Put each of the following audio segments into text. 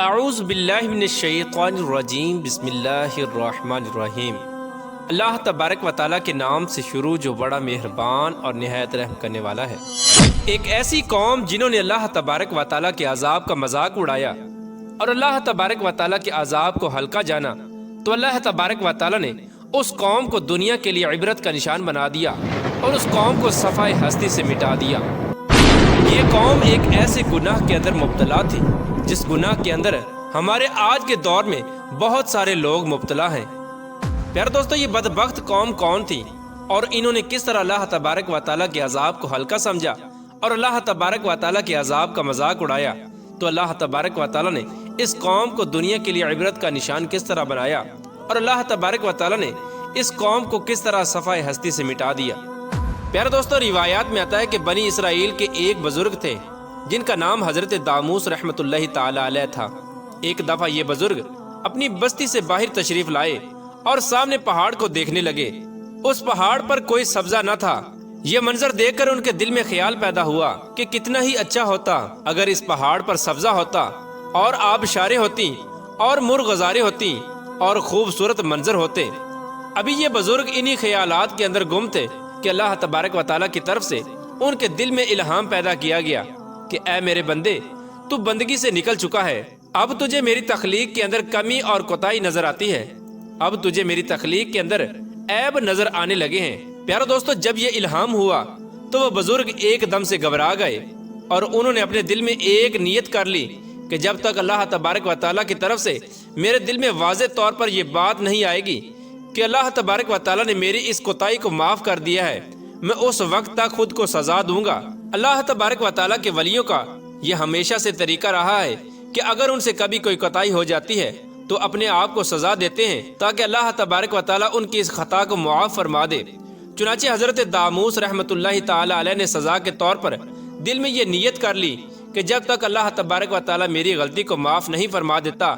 اعوذ باللہ من الشیطان الرجیم، بسم اللہ الرحمن الرحیم۔ اللہ تبارک و تعالیٰ کے نام سے شروع جو بڑا مہربان اور نہایت رحم کرنے والا ہے۔ ایک ایسی قوم جنہوں نے اللہ تبارک و تعالیٰ کے عذاب کا مذاق اڑایا اور اللہ تبارک و تعالیٰ کے عذاب کو ہلکا جانا، تو اللہ تبارک و تعالیٰ نے اس قوم کو دنیا کے لیے عبرت کا نشان بنا دیا اور اس قوم کو صفائے ہستی سے مٹا دیا۔ یہ قوم ایک ایسے گناہ کے اندر مبتلا تھی جس گناہ کے اندر ہمارے آج کے دور میں بہت سارے لوگ مبتلا ہیں۔ پیارے دوستو، یہ بدبخت قوم کون تھی اور انہوں نے کس طرح اللہ تبارک و تعالیٰ کے عذاب کو ہلکا سمجھا اور اللہ تبارک و تعالیٰ کے عذاب کا مذاق اڑایا؟ تو اللہ تبارک و تعالیٰ نے اس قوم کو دنیا کے لیے عبرت کا نشان کس طرح بنایا اور اللہ تبارک و تعالیٰ نے اس قوم کو کس طرح صفائے ہستی سے مٹا دیا۔ پیارے دوستو، روایات میں آتا ہے کہ بنی اسرائیل کے ایک بزرگ تھے جن کا نام حضرت داموس رحمۃ اللہ تعالی علیہ تھا۔ ایک دفعہ یہ بزرگ اپنی بستی سے باہر تشریف لائے اور سامنے پہاڑ کو دیکھنے لگے۔ اس پہاڑ پر کوئی سبزہ نہ تھا۔ یہ منظر دیکھ کر ان کے دل میں خیال پیدا ہوا کہ کتنا ہی اچھا ہوتا اگر اس پہاڑ پر سبزہ ہوتا اور آبشاریں ہوتی اور مرغزاریں ہوتی اور خوبصورت منظر ہوتے۔ ابھی یہ بزرگ انہی خیالات کے اندر گم تھے کہ اللہ تبارک و تعالیٰ کی طرف سے ان کے دل میں الہام پیدا کیا گیا کہ اے میرے بندے، تو بندگی سے نکل چکا ہے، اب تجھے میری تخلیق کے اندر کمی اور کوتاہی نظر آتی ہے، اب تجھے میری تخلیق کے اندر عیب نظر آنے لگے ہیں۔ پیارو دوستو، جب یہ الہام ہوا تو وہ بزرگ ایک دم سے گھبرا گئے اور انہوں نے اپنے دل میں ایک نیت کر لی کہ جب تک اللہ تبارک و تعالیٰ کی طرف سے میرے دل میں واضح طور پر یہ بات نہیں آئے گی کہ اللہ تبارک و تعالیٰ نے میری اس کوتاہی کو معاف کر دیا ہے، میں اس وقت تک خود کو سزا دوں گا۔ اللہ تبارک و تعالیٰ کے ولیوں کا یہ ہمیشہ سے طریقہ رہا ہے کہ اگر ان سے کبھی کوئی کوتاہی ہو جاتی ہے تو اپنے آپ کو سزا دیتے ہیں تاکہ اللہ تبارک و تعالیٰ ان کی اس خطا کو معاف فرما دے۔ چنانچہ حضرت داموس رحمۃ اللہ تعالی علیہ نے سزا کے طور پر دل میں یہ نیت کر لی کہ جب تک اللہ تبارک و تعالیٰ میری غلطی کو معاف نہیں فرما دیتا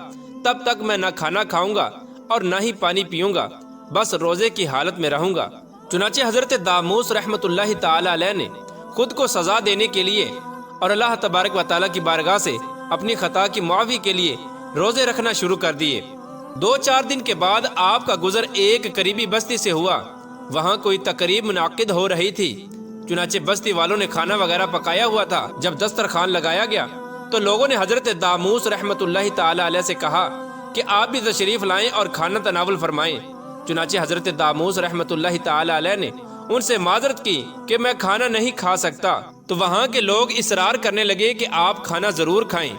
تب تک میں نہ کھانا کھاؤں گا اور نہ ہی پانی پیوں گا، بس روزے کی حالت میں رہوں گا۔ چنانچہ حضرت داموس رحمۃ اللہ تعالی علیہ نے خود کو سزا دینے کے لیے اور اللہ تبارک و تعالیٰ کی بارگاہ سے اپنی خطا کی معافی کے لیے روزے رکھنا شروع کر دیے۔ 2-4 دن کے بعد آپ کا گزر ایک قریبی بستی سے ہوا۔ وہاں کوئی تقریب منعقد ہو رہی تھی، چنانچہ بستی والوں نے کھانا وغیرہ پکایا ہوا تھا۔ جب دسترخوان لگایا گیا تو لوگوں نے حضرت داموس رحمۃ اللہ تعالی علیہ سے کہا کہ آپ بھی تشریف لائیں اور کھانا تناول فرمائیں۔ چنانچہ حضرت داموس رحمۃ اللہ تعالی علیہ نے ان سے معذرت کی کہ میں کھانا نہیں کھا سکتا، تو وہاں کے لوگ اصرار کرنے لگے کہ آپ کھانا ضرور کھائیں۔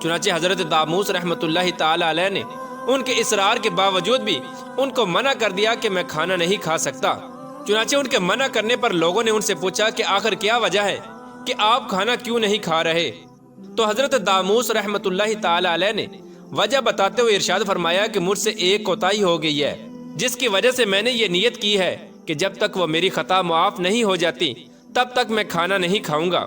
چنانچہ حضرت داموس رحمۃ اللہ تعالی علیہ نے ان کے اصرار کے باوجود بھی ان کو منع کر دیا کہ میں کھانا نہیں کھا سکتا۔ چنانچہ ان کے منع کرنے پر لوگوں نے ان سے پوچھا کہ آخر کیا وجہ ہے کہ آپ کھانا کیوں نہیں کھا رہے؟ تو حضرت داموس رحمۃ اللہ تعالی علیہ نے وجہ بتاتے ہوئے ارشاد فرمایا کہ مجھ سے ایک کوتاہی ہو گئی ہے جس کی وجہ سے میں نے یہ نیت کی ہے کہ جب تک وہ میری خطا معاف نہیں ہو جاتی تب تک میں کھانا نہیں کھاؤں گا۔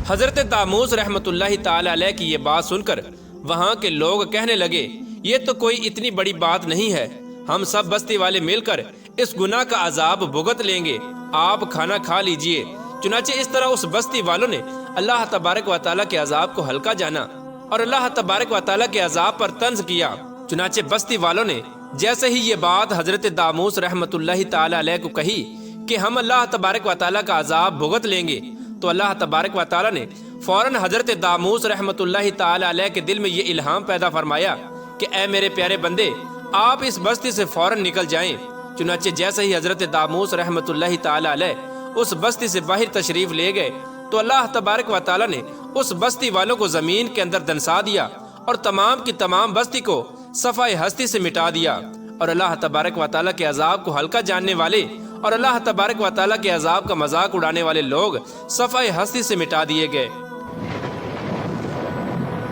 حضرت داموس رحمۃ اللہ تعالی علیہ کی یہ بات سن کر وہاں کے لوگ کہنے لگے یہ تو کوئی اتنی بڑی بات نہیں ہے، ہم سب بستی والے مل کر اس گناہ کا عذاب بھگت لیں گے، آپ کھانا کھا لیجئے۔ چنانچہ اس طرح اس بستی والوں نے اللہ تبارک و تعالیٰ کے عذاب کو ہلکا جانا اور اللہ تبارک و تعالیٰ کے عذاب پر طنز کیا۔ چنانچہ بستی والوں نے جیسے ہی یہ بات حضرت داموس رحمۃ اللہ تعالی علیہ کو کہی کہ ہم اللہ تبارک و تعالیٰ کا عذاب بھگت لیں گے، تو اللہ تبارک و تعالیٰ نے فوراً حضرت داموس رحمۃ اللہ تعالی علیہ کے دل میں یہ الہام پیدا فرمایا کہ اے میرے پیارے بندے، آپ اس بستی سے فوراً نکل جائیں۔ چنانچہ جیسے ہی حضرت داموس رحمۃ اللہ تعالی علیہ اس بستی سے باہر تشریف لے گئے تو اللہ تبارک و تعالیٰ نے اس بستی والوں کو زمین کے اندر دنسا دیا اور تمام کی تمام بستی کو صفائے ہستی سے مٹا دیا، اور اللہ تبارک و تعالیٰ کے عذاب کو ہلکا جاننے والے اور اللہ تبارک و تعالیٰ کے عذاب کا مذاق اڑانے والے لوگ صفائے ہستی سے مٹا دیے گئے۔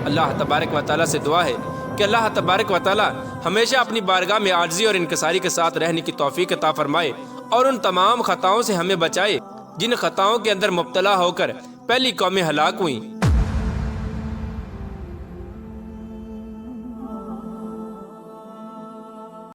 اللہ تبارک و تعالیٰ سے دعا ہے کہ اللہ تبارک و تعالیٰ ہمیشہ اپنی بارگاہ میں عاجزی اور انکساری کے ساتھ رہنے کی توفیق عطا فرمائے اور ان تمام خطاؤں سے ہمیں بچائے جن خطاؤں کے اندر مبتلا ہو کر پہلی قومیں ہلاک ہوئیں۔